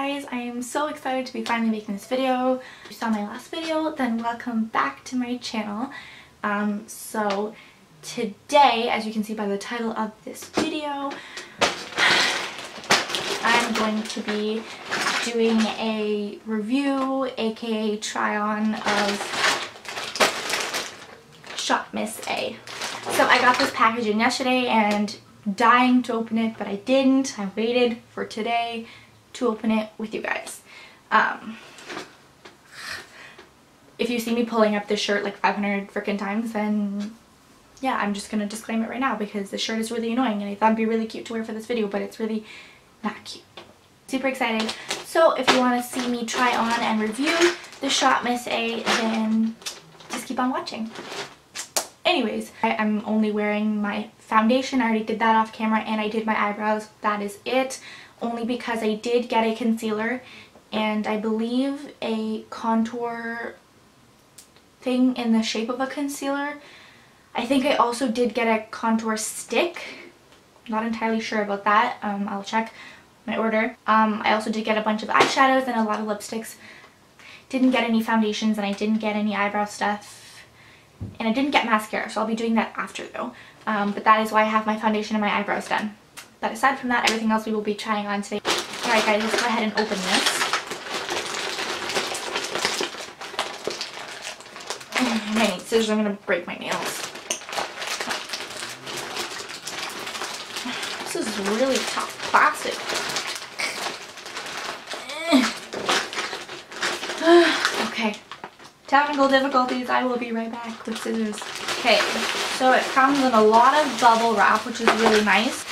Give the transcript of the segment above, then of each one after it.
guys, I am so excited to be finally making this video. If you saw my last video, then welcome back to my channel. So today, as you can see by the title of this video, I'm going to be doing a review, aka try on of Shop Miss A. So I got this package in yesterday and dying to open it, but I didn't. I waited for today to open it with you guys. If you see me pulling up this shirt like 500 freaking times, then yeah, I'm just gonna disclaim it right now because the shirt is really annoying and I thought it'd be really cute to wear for this video, but it's really not cute. Super excited. So if you want to see me try on and review the Shop Miss A, then just keep on watching. Anyways, I'm only wearing my foundation. I already did that off camera and I did my eyebrows. That is it. Only because I did get a concealer and I believe a contour thing in the shape of a concealer. I think I also did get a contour stick. Not entirely sure about that. I'll check my order. I also did get a bunch of eyeshadows and a lot of lipsticks. Didn't get any foundations and I didn't get any eyebrow stuff. And I didn't get mascara, so I'll be doing that after though. But that is why I have my foundation and my eyebrows done. But aside from that, everything else we will be trying on today. Alright guys, let's go ahead and open this. I need scissors, I'm going to break my nails. This is really tough plastic. Okay. Technical difficulties, I will be right back with scissors. Okay, so it comes in a lot of bubble wrap, which is really nice.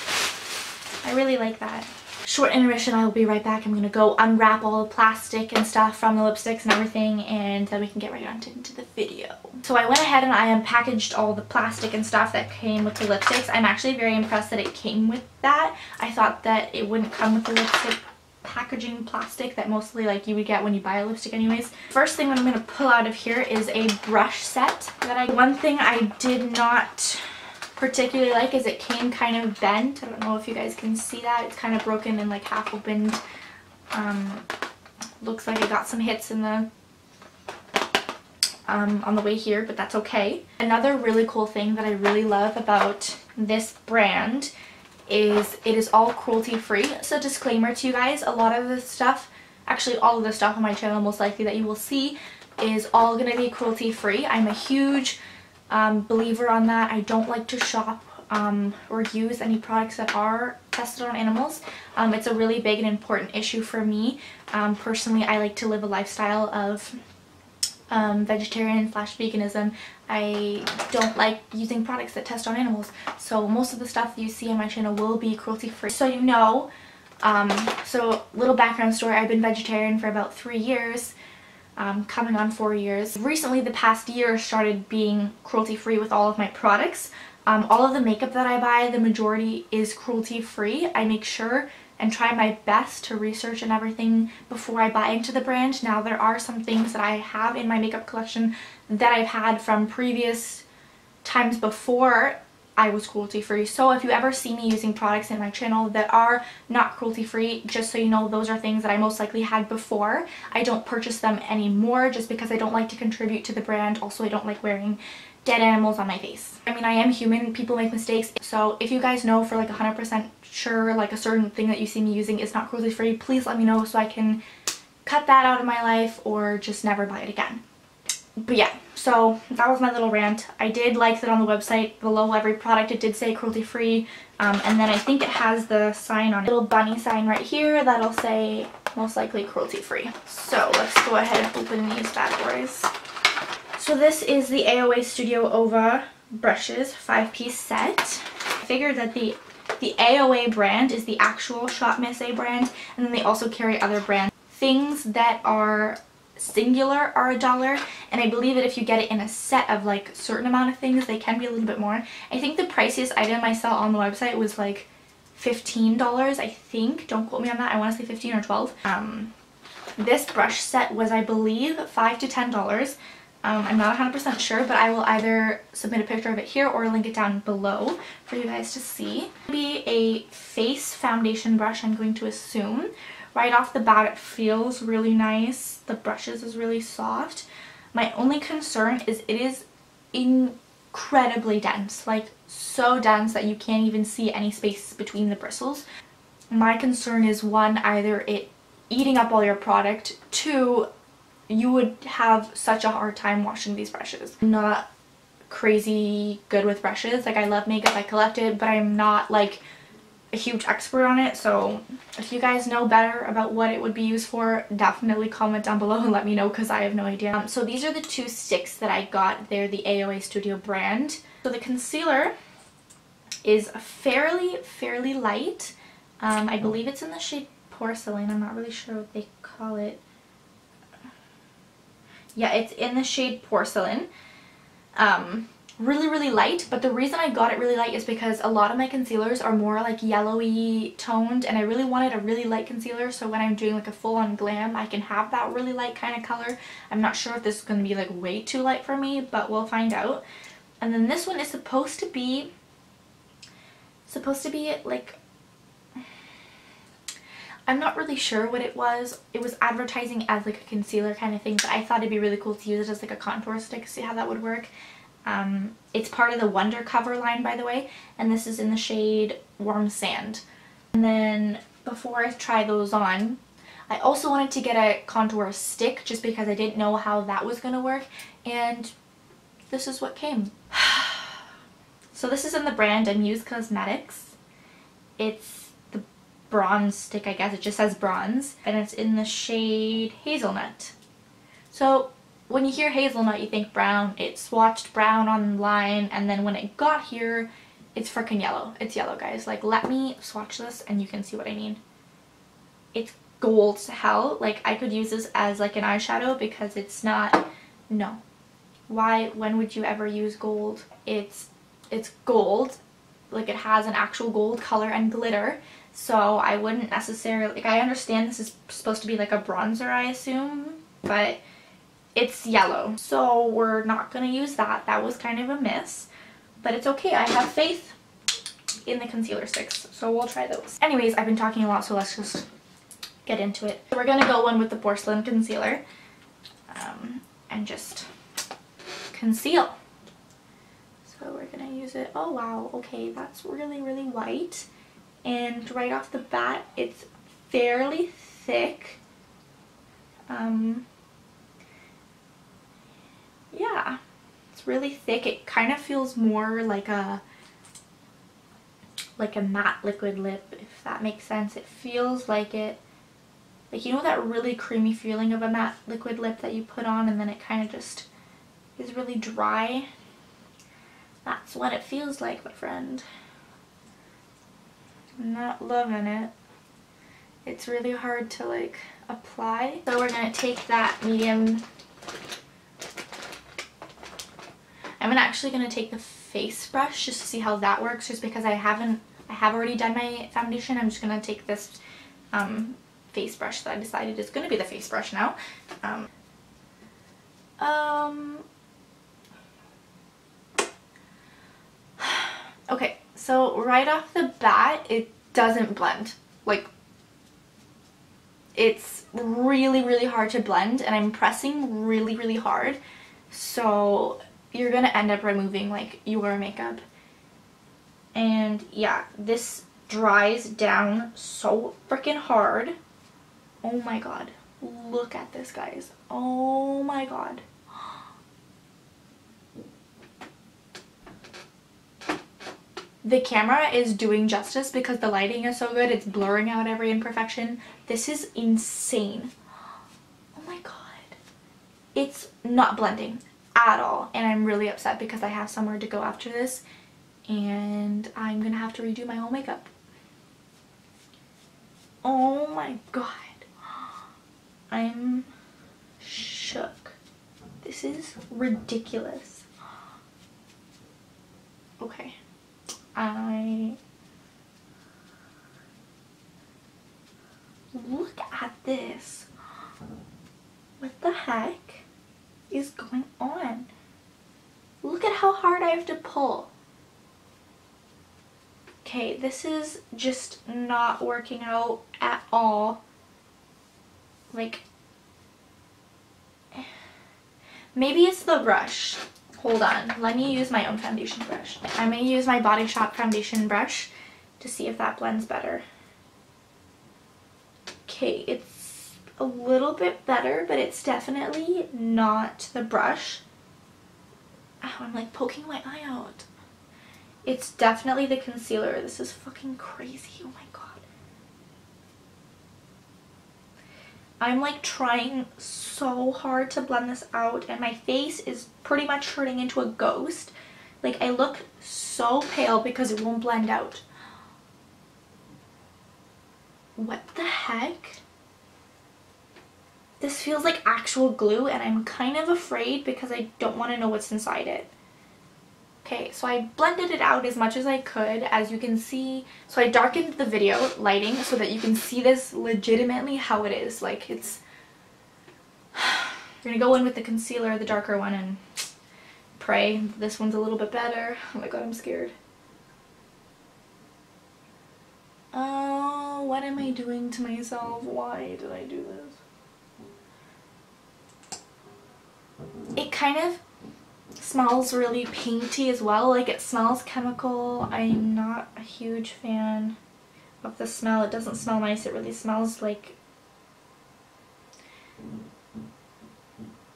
I really like that. Short intermission, I will be right back. I'm going to go unwrap all the plastic and stuff from the lipsticks and everything, and then we can get right on into the video. So I went ahead and I unpackaged all the plastic and stuff that came with the lipsticks. I'm actually very impressed that it came with that. I thought that it wouldn't come with the lipstick packaging plastic that mostly like you would get when you buy a lipstick anyways. First thing that I'm going to pull out of here is a brush set that one thing I did not particularly like is it came kind of bent. I don't know if you guys can see that. It's kind of broken and like half opened. Looks like it got some hits in the on the way here, but that's okay. Another really cool thing that I really love about this brand is it is all cruelty free. So disclaimer to you guys, a lot of this stuff, actually all of the stuff on my channel most likely that you will see is all going to be cruelty free. I'm a huge believer on that. I don't like to shop or use any products that are tested on animals. It's a really big and important issue for me. Personally, I like to live a lifestyle of vegetarian/veganism. I don't like using products that test on animals, so most of the stuff that you see on my channel will be cruelty free. So you know, so little background story, I've been vegetarian for about 3 years, coming on 4 years. Recently, the past year, started being cruelty free with all of my products. All of the makeup that I buy, the majority is cruelty free. I make sure and try my best to research and everything before I buy into the brand. Now there are some things that I have in my makeup collection that I've had from previous times before I was cruelty free. So if you ever see me using products in my channel that are not cruelty free, just so you know, those are things that I most likely had before. I don't purchase them anymore just because I don't like to contribute to the brand. Also, I don't like wearing dead animals on my face. I mean, I am human, people make mistakes, so if you guys know for like 100% sure like a certain thing that you see me using is not cruelty free, please let me know so I can cut that out of my life or just never buy it again. But yeah, so that was my little rant. I did like that on the website below every product it did say cruelty free, and then I think it has the sign on it, little bunny sign right here that'll say most likely cruelty free. So let's go ahead and open these bad boys. So this is the AOA Studio Ova brushes 5-piece set. I figured that the AOA brand is the actual Shop Miss A brand, and then they also carry other brands. Things that are singular are $1, and I believe that if you get it in a set of like a certain amount of things, they can be a little bit more. I think the priciest item I saw on the website was like $15, I think. Don't quote me on that. I want to say 15 or 12. This brush set was, I believe, $5 to $10. I'm not 100% sure, but I will either submit a picture of it here or link it down below for you guys to see. It'll be a face foundation brush, I'm going to assume. Right off the bat, it feels really nice. The brushes is really soft. My only concern is it is incredibly dense, like so dense that you can't even see any space between the bristles. My concern is, one, either it eating up all your product, two, you would have such a hard time washing these brushes. I'm not crazy good with brushes. Like, I love makeup, I collect it, but I'm not like a huge expert on it. So if you guys know better about what it would be used for, definitely comment down below and let me know, because I have no idea. So these are the two sticks that I got. They're the AOA Studio brand. So the concealer is fairly light. I believe it's in the shade Porcelain. I'm not really sure what they call it. Yeah, it's in the shade Porcelain. Really light, but the reason I got it really light is because a lot of my concealers are more like yellowy toned, and I really wanted a really light concealer, so when I'm doing like a full-on glam, I can have that really light kind of color. I'm not sure if this is going to be like way too light for me, but we'll find out. And then this one is supposed to be like, I'm not really sure what it was. It was advertising as like a concealer kind of thing, but I thought it'd be really cool to use it as like a contour stick, see how that would work. It's part of the Wonder Cover line, by the way, and this is in the shade Warm Sand. And then before I try those on, I also wanted to get a contour stick just because I didn't know how that was going to work, and this is what came. So this is in the brand Muse Cosmetics. It's the bronze stick, I guess. It just says bronze, and it's in the shade Hazelnut. So when you hear hazelnut, you think brown. It swatched brown online, and then when it got here, it's freaking yellow. It's yellow, guys. Like, let me swatch this and you can see what I mean. It's gold to hell. Like, I could use this as like an eyeshadow because it's not, no. Why, when would you ever use gold? It's gold. Like, it has an actual gold color and glitter. So I wouldn't necessarily, like, I understand this is supposed to be like a bronzer, I assume, but it's yellow, so we're not going to use that. That was kind of a miss, but it's okay. I have faith in the concealer sticks, so we'll try those. Anyways, I've been talking a lot, so let's just get into it. So we're going to go in with the Porcelain concealer and just conceal. So we're going to use it. Oh wow, okay, that's really white, and right off the bat it's fairly thick. Yeah, it's really thick. It kind of feels more like a matte liquid lip, if that makes sense. It feels like it, like, you know that really creamy feeling of a matte liquid lip that you put on and then it kind of just is really dry? That's what it feels like, my friend. I'm not loving it. It's really hard to like apply. So we're gonna take that medium. I'm actually going to take the face brush just to see how that works, just because I have already done my foundation. I'm just going to take this face brush that I decided is going to be the face brush now. Okay, so right off the bat, it doesn't blend. Like, it's really hard to blend, and I'm pressing really hard, so you're gonna end up removing like your makeup. And yeah, this dries down so freaking hard. Oh my god, look at this, guys. Oh my god. The camera is doing justice because the lighting is so good. It's blurring out every imperfection. This is insane. Oh my god. It's not blending at all, and I'm really upset because I have somewhere to go after this and I'm gonna have to redo my whole makeup. Oh my god, I'm shook. This is ridiculous. Okay, look at this. What the heck is going on? Look at how hard I have to pull. Okay, this is just not working out at all. Like, maybe it's the brush. Hold on, let me use my own foundation brush. I'm going to use my Body Shop foundation brush to see if that blends better. Okay, it's a little bit better, but it's definitely not the brush. Ow, I'm like poking my eye out. It's definitely the concealer. This is fucking crazy. Oh my god. I'm like trying so hard to blend this out, and my face is pretty much turning into a ghost. Like, I look so pale because it won't blend out. What the heck? This feels like actual glue, and I'm kind of afraid because I don't want to know what's inside it. Okay, so I blended it out as much as I could, as you can see. So I darkened the video lighting so that you can see this legitimately how it is. Like, it's... We're gonna go in with the concealer, the darker one, and pray this one's a little bit better. Oh my god, I'm scared. Oh, what am I doing to myself? Why did I do this? It kind of smells really painty as well. Like, it smells chemical. I'm not a huge fan of the smell. It doesn't smell nice. It really smells like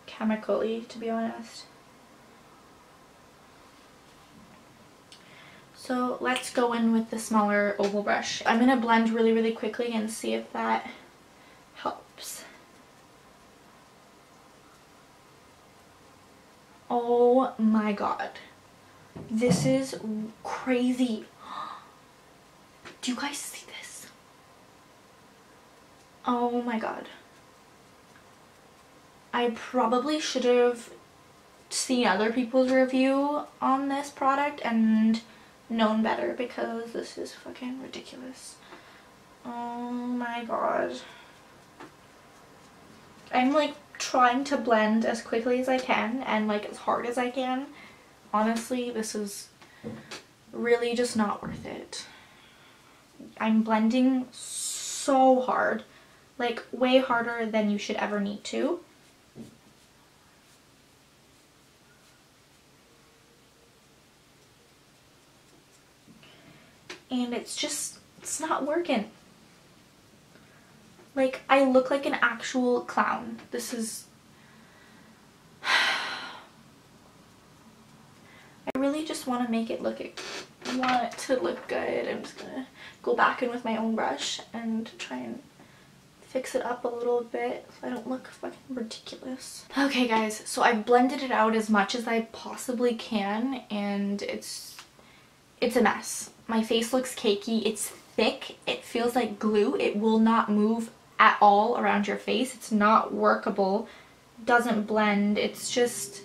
chemically, to be honest. So let's go in with the smaller oval brush. I'm gonna blend really, really quickly and see if that helps. Oh my god. This is crazy. Do you guys see this? Oh my god. I probably should have seen other people's review on this product and known better, because this is fucking ridiculous. Oh my god. I'm like trying to blend as quickly as I can and like as hard as I can. Honestly, this is really just not worth it. I'm blending so hard, like way harder than you should ever need to. And it's not working. Like, I look like an actual clown. This is... I really just want to make it look... I want it to look good. I'm just gonna go back in with my own brush and try and fix it up a little bit so I don't look fucking ridiculous. Okay guys, so I've blended it out as much as I possibly can, and it's a mess. My face looks cakey. It's thick. It feels like glue. It will not move at all around your face. It's not workable. Doesn't blend. It's just...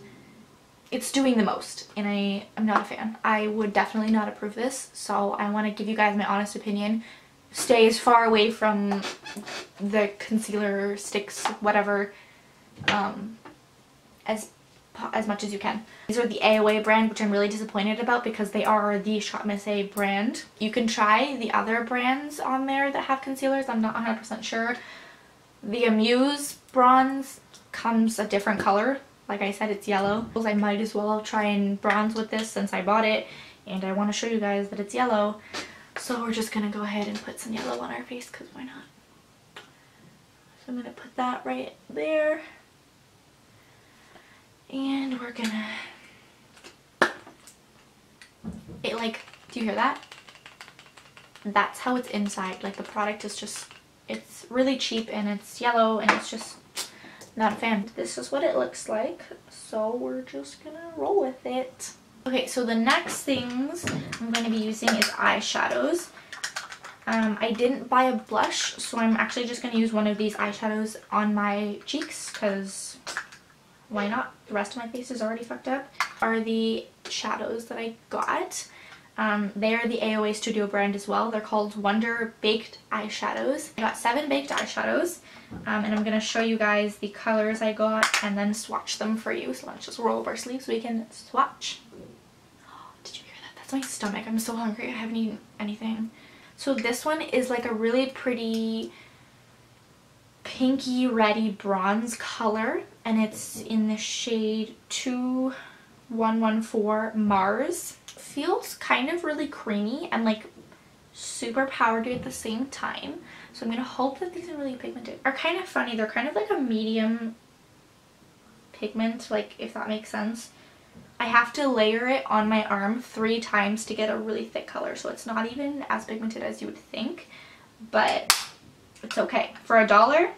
it's doing the most, and I'm not a fan. I would definitely not approve this, so I want to give you guys my honest opinion. Stay as far away from the concealer, sticks, whatever, as much as you can. These are the AOA brand, which I'm really disappointed about because they are the Shop Miss A brand. You can try the other brands on there that have concealers. I'm not 100% sure. The Amuse bronze comes a different color. Like I said, it's yellow. I might as well try and bronze with this since I bought it, and I want to show you guys that it's yellow. So we're just going to go ahead and put some yellow on our face, because why not? So I'm going to put that right there. And we're gonna... it like, do you hear that? That's how it's inside. Like, the product is just, it's really cheap and it's yellow and it's just not a fan. This is what it looks like, so we're just gonna roll with it. Okay, so the next things I'm going to be using is eyeshadows. I didn't buy a blush, so I'm actually just going to use one of these eyeshadows on my cheeks, because why not? The rest of my face is already fucked up. Are the shadows that I got. They are the AOA Studio brand as well. They're called Wonder Baked Eyeshadows. I got 7 baked eyeshadows, and I'm going to show you guys the colors I got and then swatch them for you. So let's just roll up our sleeves so we can swatch. Did you hear that? That's my stomach. I'm so hungry. I haven't eaten anything. So this one is like a really pretty pinky reddy bronze color, and it's in the shade 2114 Mars. Feels kind of really creamy and like super powdery at the same time. So I'm gonna hope that these are really pigmented. Are kind of funny. They're kind of like a medium pigment, like, if that makes sense. I have to layer it on my arm 3 times to get a really thick color, so it's not even as pigmented as you would think, but it's okay. For $1,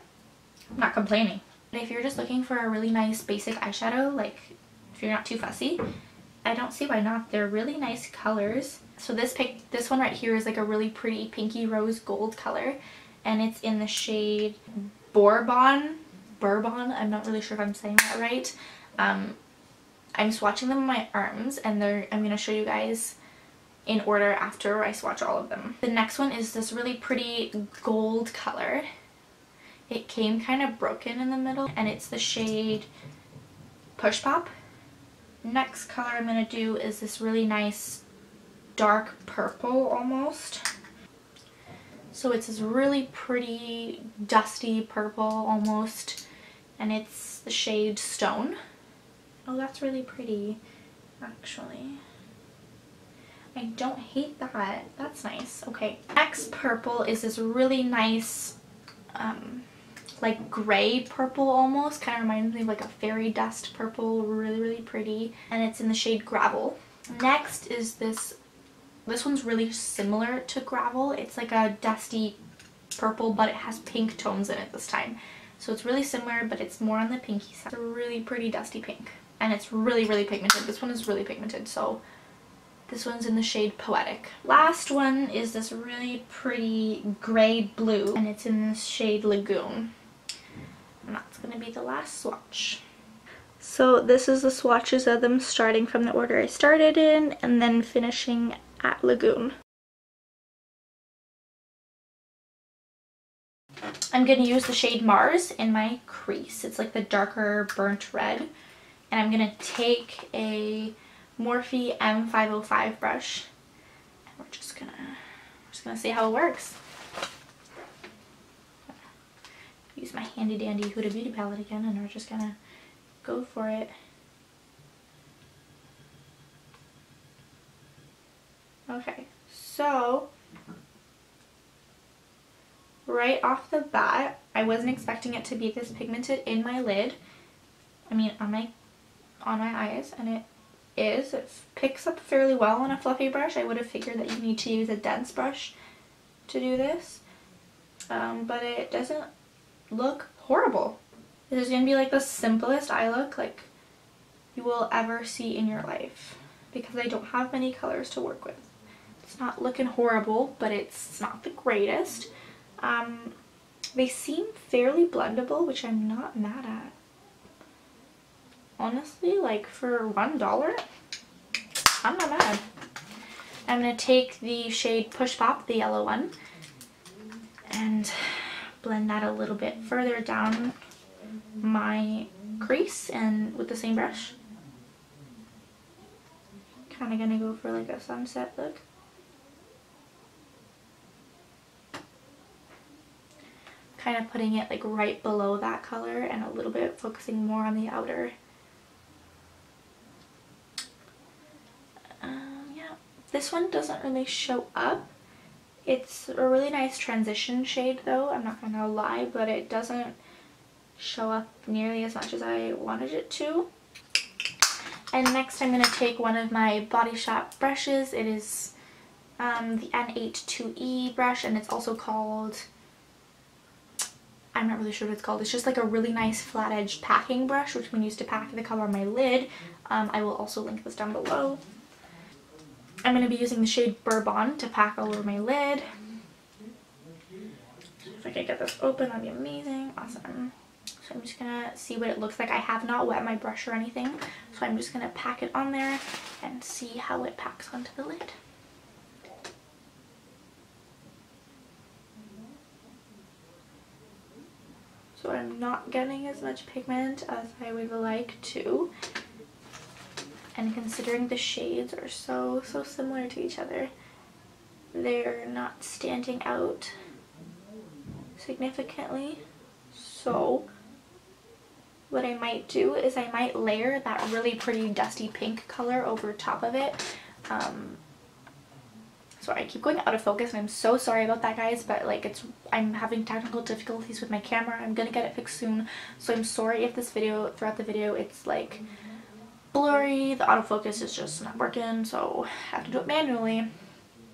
I'm not complaining. And if you're just looking for a really nice basic eyeshadow, like if you're not too fussy, I don't see why not. They're really nice colors. So this one right here is like a really pretty pinky rose gold color, and it's in the shade Bourbon. I'm not really sure if I'm saying that right. I'm swatching them on my arms, and I'm going to show you guys in order after I swatch all of them. The next one is this really pretty gold color. It came kind of broken in the middle, and it's the shade Push Pop. Next color I'm going to do is this really nice dark purple almost. So it's this really pretty dusty purple almost, and it's the shade Stone. Oh, that's really pretty actually. I don't hate that. That's nice. Okay. Next purple is this really nice like gray purple almost. Kind of reminds me of like a fairy dust purple. Really, really pretty. And it's in the shade Gravel. Next is this one's really similar to Gravel. It's like a dusty purple, but it has pink tones in it this time. So it's really similar, but it's more on the pinky side. It's a really pretty dusty pink. And it's really, really pigmented. This one is really pigmented, so this one's in the shade Poetic. Last one is this really pretty gray blue, and it's in the shade Lagoon. And that's going to be the last swatch. So this is the swatches of them, starting from the order I started in and then finishing at Lagoon. I'm going to use the shade Mars in my crease. It's like the darker burnt red. And I'm going to take a Morphe M505 brush, and we're just gonna see how it works. Use my handy dandy Huda Beauty palette again, and we're just gonna go for it. Okay, so right off the bat, I wasn't expecting it to be this pigmented in my lid. I mean, on my eyes, and it is. It picks up fairly well on a fluffy brush. I would have figured that you need to use a dense brush to do this, but it doesn't look horrible. This is going to be like the simplest eye look like you will ever see in your life, because I don't have many colors to work with. It's not looking horrible, but it's not the greatest. They seem fairly blendable, which I'm not mad at. Honestly, like for $1, I'm not mad. I'm going to take the shade Push Pop, the yellow one, and blend that a little bit further down my crease and with the same brush. Kind of going to go for like a sunset look. Kind of putting it like right below that color and a little bit focusing more on the outer. This one doesn't really show up. It's a really nice transition shade though, I'm not gonna lie, but it doesn't show up nearly as much as I wanted it to. And next I'm gonna take one of my Body Shop brushes. It is the N82E brush, and it's also called, I'm not really sure what it's called. It's just like a really nice flat-edged packing brush, which can use to pack the color on my lid. I will also link this down below. I'm going to be using the shade Bourbon to pack all over my lid. If I can get this open, that'd be amazing. Awesome. So I'm just going to see what it looks like. I have not wet my brush or anything, so I'm just going to pack it on there and see how it packs onto the lid. So I'm not getting as much pigment as I would like to. And considering the shades are so similar to each other, they're not standing out significantly. So what I might do is I might layer that really pretty dusty pink color over top of it. Sorry, I keep going out of focus and I'm so sorry about that, guys, but like I'm having technical difficulties with my camera. I'm gonna get it fixed soon, so I'm sorry if throughout the video it's like blurry, the autofocus is just not working, so I have to do it manually.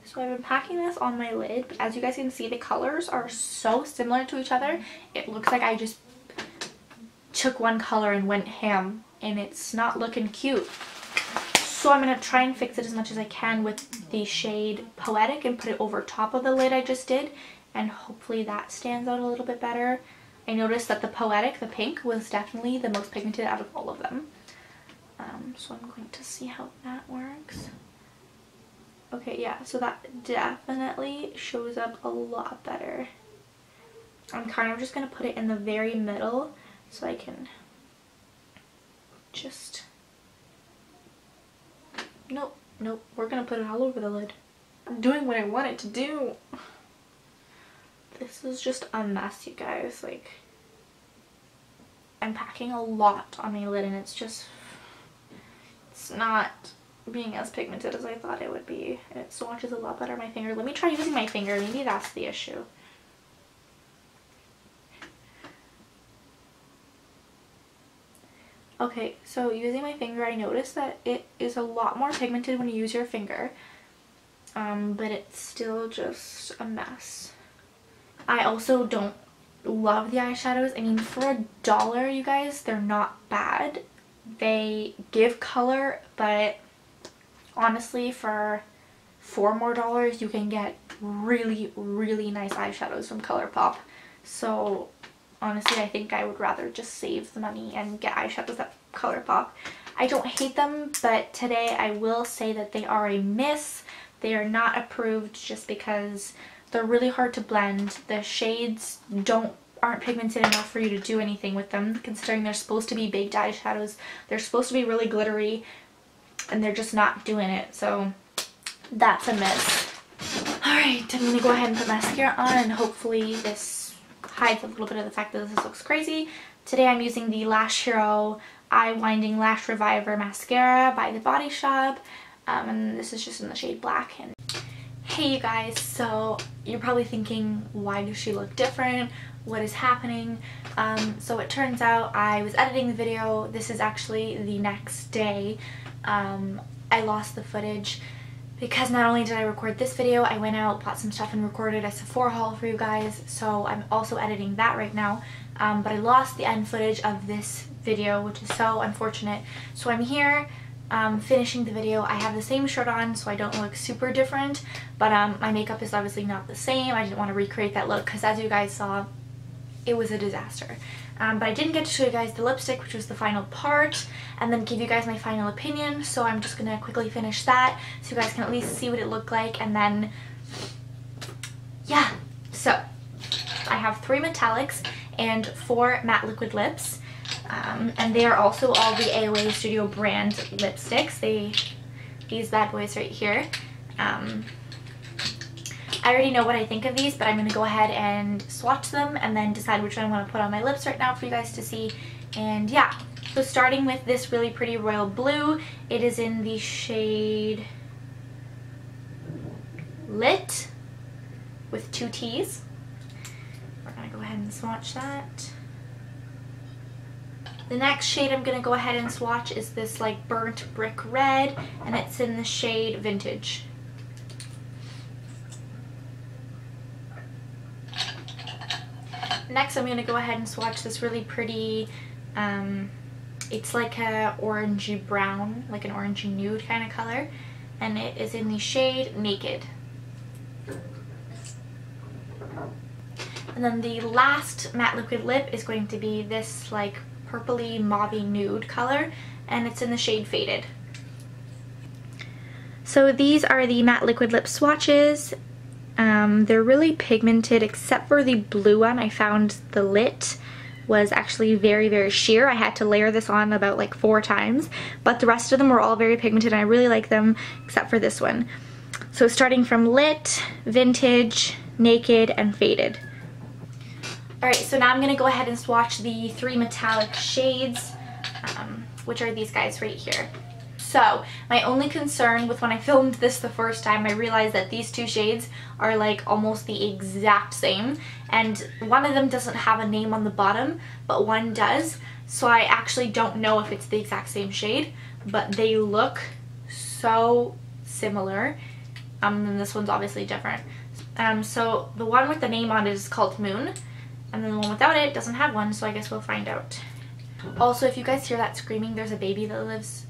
So I've been packing this on my lid, but as you guys can see, the colors are so similar to each other. It looks like I just took one color and went ham, and it's not looking cute. So I'm going to try and fix it as much as I can with the shade Poetic and put it over top of the lid I just did, and hopefully that stands out a little bit better. I noticed that the Poetic, the pink, was definitely the most pigmented out of all of them. So I'm going to see how that works. Okay, yeah, so that definitely shows up a lot better. I'm kind of just going to put it in the very middle so I can just... Nope, we're gonna put it all over the lid. I'm doing what I want it to do. This is just a mess, you guys. Like, I'm packing a lot on my lid and it's not being as pigmented as I thought it would be. And it swatches a lot better on my finger. Let me try using my finger. Maybe that's the issue. Okay, so using my finger, I noticed that it is a lot more pigmented when you use your finger, but it's still just a mess. I also don't love the eyeshadows. I mean, for $1, you guys, they're not bad. They give color, but honestly, for $4 more, you can get really, really nice eyeshadows from ColourPop. So honestly, I think I would rather just save the money and get eyeshadows at ColourPop. I don't hate them, but today I will say that they are a miss. They are not approved just because they're really hard to blend. The shades aren't pigmented enough for you to do anything with them, considering they're supposed to be baked eyeshadows. They're supposed to be really glittery, and they're just not doing it. So that's a miss. Alright, I'm going to go ahead and put mascara on, and hopefully this hides a little bit of the fact that this looks crazy. Today I'm using the Lash Hero Eye Winding Lash Reviver Mascara by The Body Shop, and this is just in the shade Black. And hey you guys, so you're probably thinking, why does she look different? What is happening? So it turns out I was editing the video. This is actually the next day. I lost the footage because not only did I record this video, I went out, bought some stuff, and recorded a Sephora haul for you guys, so I'm also editing that right now. But I lost the end footage of this video, which is so unfortunate. So I'm here finishing the video. I have the same shirt on, so I don't look super different, but my makeup is obviously not the same. I didn't want to recreate that look because, as you guys saw, it was a disaster. But I didn't get to show you guys the lipstick, which was the final part, and then give you guys my final opinion, so I'm just going to quickly finish that so you guys can at least see what it looked like, and then, yeah. So, I have 3 metallics and 4 matte liquid lips, and they are also all the AOA Studio brand lipsticks. These bad boys right here. I already know what I think of these, but I'm going to go ahead and swatch them and then decide which one I want to put on my lips right now for you guys to see. And yeah, so starting with this really pretty royal blue, it is in the shade Lit with 2 T's. We're going to go ahead and swatch that. The next shade I'm going to go ahead and swatch is this like burnt brick red, and it's in the shade Vintage. Next I'm going to go ahead and swatch this really pretty, it's like a orangey brown, like an orangey nude kind of color, and it is in the shade Naked. And then the last matte liquid lip is going to be this like purpley mauvey nude color, and it's in the shade Faded. So these are the matte liquid lip swatches. They're really pigmented except for the blue one. I found the Lit was actually very, very sheer. I had to layer this on about like 4 times, but the rest of them were all very pigmented and I really like them except for this one. So starting from Lit, Vintage, Naked, and Faded. Alright, so now I'm going to go ahead and swatch the 3 metallic shades, which are these guys right here. So, my only concern with when I filmed this the first time, I realized that these 2 shades are like almost the exact same, and one of them doesn't have a name on the bottom, but one does, so I actually don't know if it's the exact same shade, but they look so similar, and this one's obviously different. So the one with the name on it is called Moon, and then the one without it doesn't have one, so I guess we'll find out. Also, if you guys hear that screaming, there's a baby that lives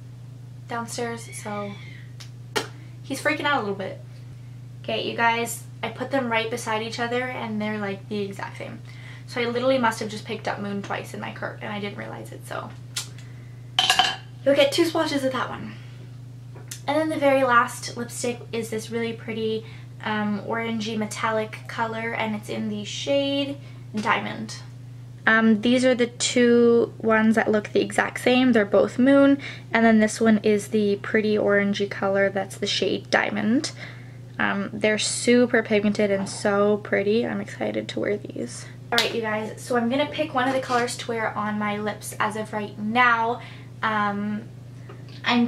downstairs, so he's freaking out a little bit. Okay, you guys, I put them right beside each other and they're like the exact same. So I literally must have just picked up Moon twice in my cart and I didn't realize it, so you'll get 2 swatches of that one. And then the very last lipstick is this really pretty orangey metallic color, and it's in the shade Diamond. These are the 2 ones that look the exact same. They're both Moon, and then this one is the pretty orangey color that's the shade Diamond. They're super pigmented and so pretty. I'm excited to wear these. Alright you guys, so I'm going to pick one of the colors to wear on my lips as of right now. I'm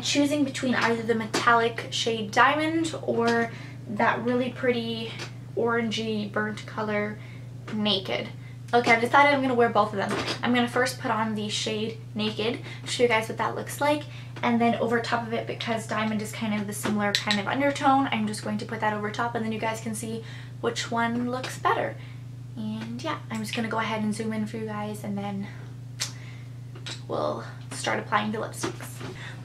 choosing between either the metallic shade Diamond or that really pretty orangey burnt color Naked. Okay, I've decided I'm going to wear both of them. I'm going to first put on the shade Naked, show you guys what that looks like, and then over top of it, because Diamond is kind of the similar kind of undertone, I'm just going to put that over top and then you guys can see which one looks better. And yeah, I'm just going to go ahead and zoom in for you guys and then we'll start applying the lipsticks.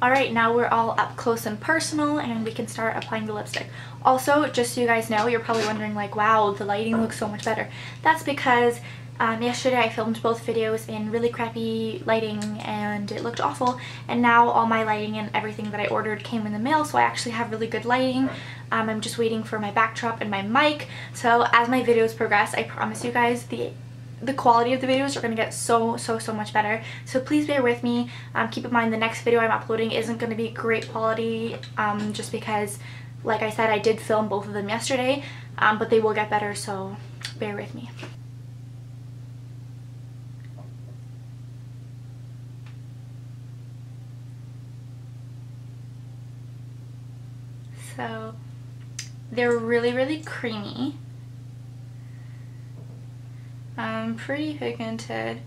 Alright, now we're all up close and personal and we can start applying the lipstick. Also, just so you guys know, you're probably wondering like, wow, the lighting looks so much better. That's because yesterday I filmed both videos in really crappy lighting and it looked awful, and now all my lighting and everything that I ordered came in the mail, so I actually have really good lighting. I'm just waiting for my backdrop and my mic, so as my videos progress, I promise you guys the quality of the videos are going to get so much better, so please bear with me. Keep in mind the next video I'm uploading isn't going to be great quality, just because, like I said, I did film both of them yesterday, but they will get better, so bear with me. So they're really creamy, pretty pigmented.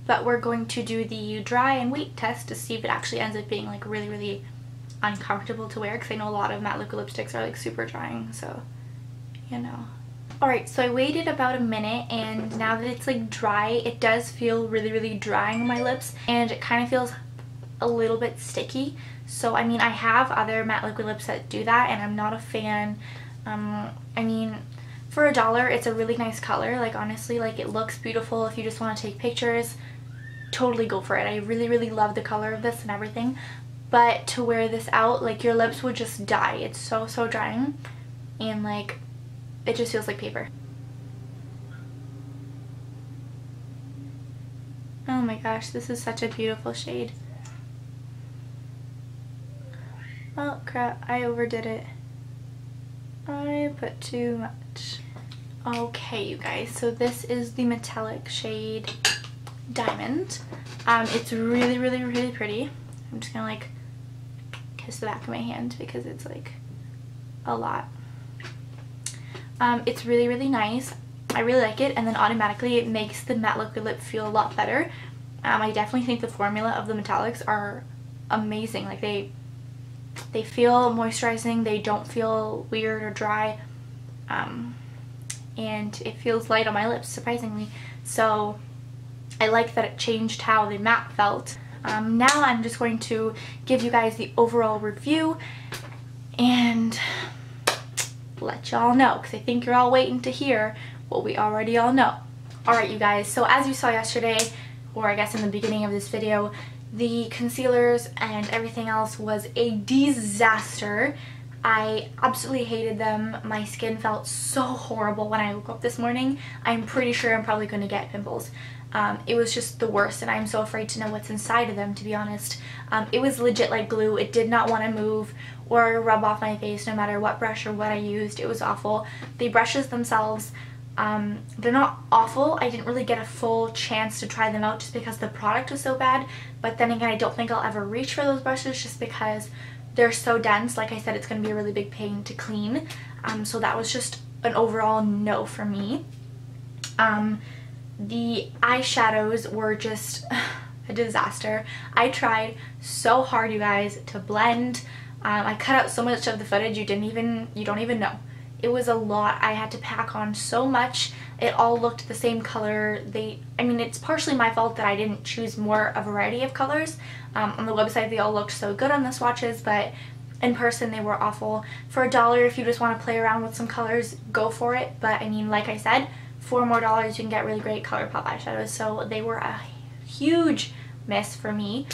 But we're going to do the dry and wait test to see if it actually ends up being like really uncomfortable to wear, because I know a lot of matte liquid lipsticks are like super drying, so you know. Alright, so I waited about a minute and now that it's like dry, it does feel really drying on my lips, and it kind of feels a little bit sticky. So I mean, I have other matte liquid lips that do that and I'm not a fan. I mean, for $1 it's a really nice color, like honestly, like it looks beautiful. If you just want to take pictures, totally go for it. I really love the color of this and everything, but to wear this out, like your lips would just die. It's so drying and like it just feels like paper. Oh my gosh, this is such a beautiful shade. Oh crap, I overdid it. I put too much. Okay you guys, so this is the metallic shade Diamond. It's really pretty. I'm just gonna like kiss the back of my hand because it's like a lot. It's really nice. I really like it, and then automatically it makes the matte liquid lip feel a lot better. I definitely think the formula of the metallics are amazing. Like they feel moisturizing, they don't feel weird or dry, and it feels light on my lips, surprisingly. So I like that it changed how the matte felt. Now I'm just going to give you guys the overall review and let y'all know, because I think you're all waiting to hear what we already all know. Alright you guys, so as you saw yesterday, or I guess in the beginning of this video, the concealers and everything else was a disaster. I absolutely hated them. My skin felt so horrible when I woke up this morning. I'm pretty sure I'm probably going to get pimples. It was just the worst, and I'm so afraid to know what's inside of them, to be honest. It was legit like glue. It did not want to move or rub off my face no matter what brush or what I used. It was awful. The brushes themselves, they're not awful. I didn't really get a full chance to try them out just because the product was so bad, but then again, I don't think I'll ever reach for those brushes just because they're so dense. Like I said, it's going to be a really big pain to clean. So that was just an overall no for me. The eyeshadows were just a disaster. I tried so hard, you guys, to blend. I cut out so much of the footage you don't even know. It was a lot. I had to pack on so much. It all looked the same color. I mean, it's partially my fault that I didn't choose more a variety of colors. On the website they all looked so good on the swatches, but in person they were awful. For $1, if you just want to play around with some colors, go for it. But I mean, like I said, $4 more you can get really great ColourPop eyeshadows, so they were a huge miss for me.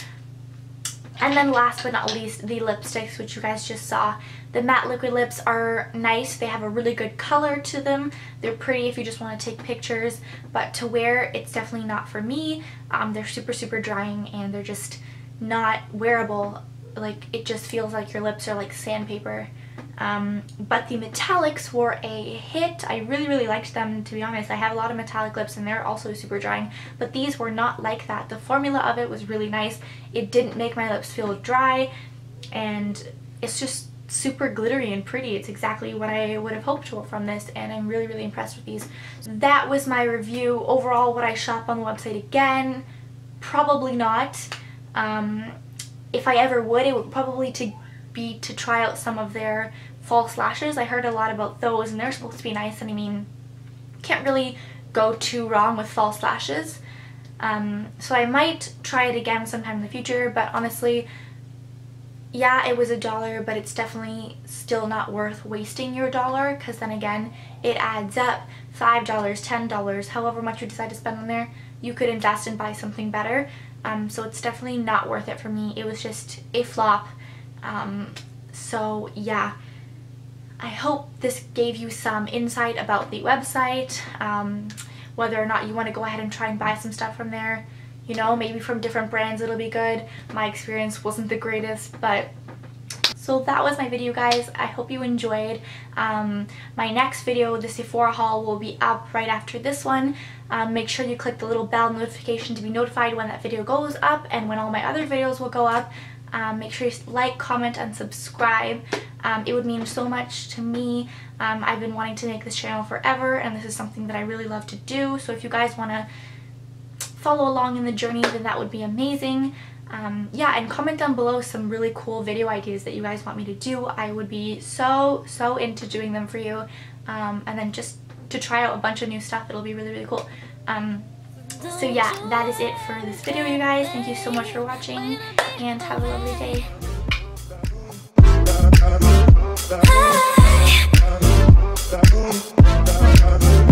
And then last but not least, the lipsticks, which you guys just saw. The matte liquid lips are nice. They have a really good color to them. They're pretty if you just want to take pictures, but to wear, it's definitely not for me. They're super drying, and they're just not wearable. Like, it just feels like your lips are like sandpaper. But the metallics were a hit. I really liked them, to be honest. I have a lot of metallic lips and they're also super drying, but these were not like that. The formula of it was really nice. It didn't make my lips feel dry, and it's just super glittery and pretty. It's exactly what I would have hoped for from this, and I'm really impressed with these. So that was my review. Overall, would I shop on the website again? Probably not. If I ever would, it would probably be to try out some of their false lashes. I heard a lot about those, and they're supposed to be nice, and I mean, can't really go too wrong with false lashes. So I might try it again sometime in the future, but honestly, yeah, it was $1, but it's definitely still not worth wasting your $1, because then again, it adds up. $5, $10, however much you decide to spend on there, you could invest and buy something better. So it's definitely not worth it for me. It was just a flop. So yeah, I hope this gave you some insight about the website, whether or not you want to go ahead and try and buy some stuff from there. You know, maybe from different brands it'll be good. My experience wasn't the greatest, but so that was my video, guys. I hope you enjoyed. My next video, the Sephora haul, will be up right after this one. Make sure you click the little bell notification to be notified when that video goes up and when all my other videos will go up. Make sure you like, comment, and subscribe. It would mean so much to me. I've been wanting to make this channel forever, and this is something that I really love to do. So if you guys want to follow along in the journey, then that would be amazing. Yeah, and comment down below some really cool video ideas that you guys want me to do. I would be so into doing them for you. And then just to try out a bunch of new stuff, it'll be really cool. So yeah, that is it for this video, you guys. Thank you so much for watching, and have a lovely day.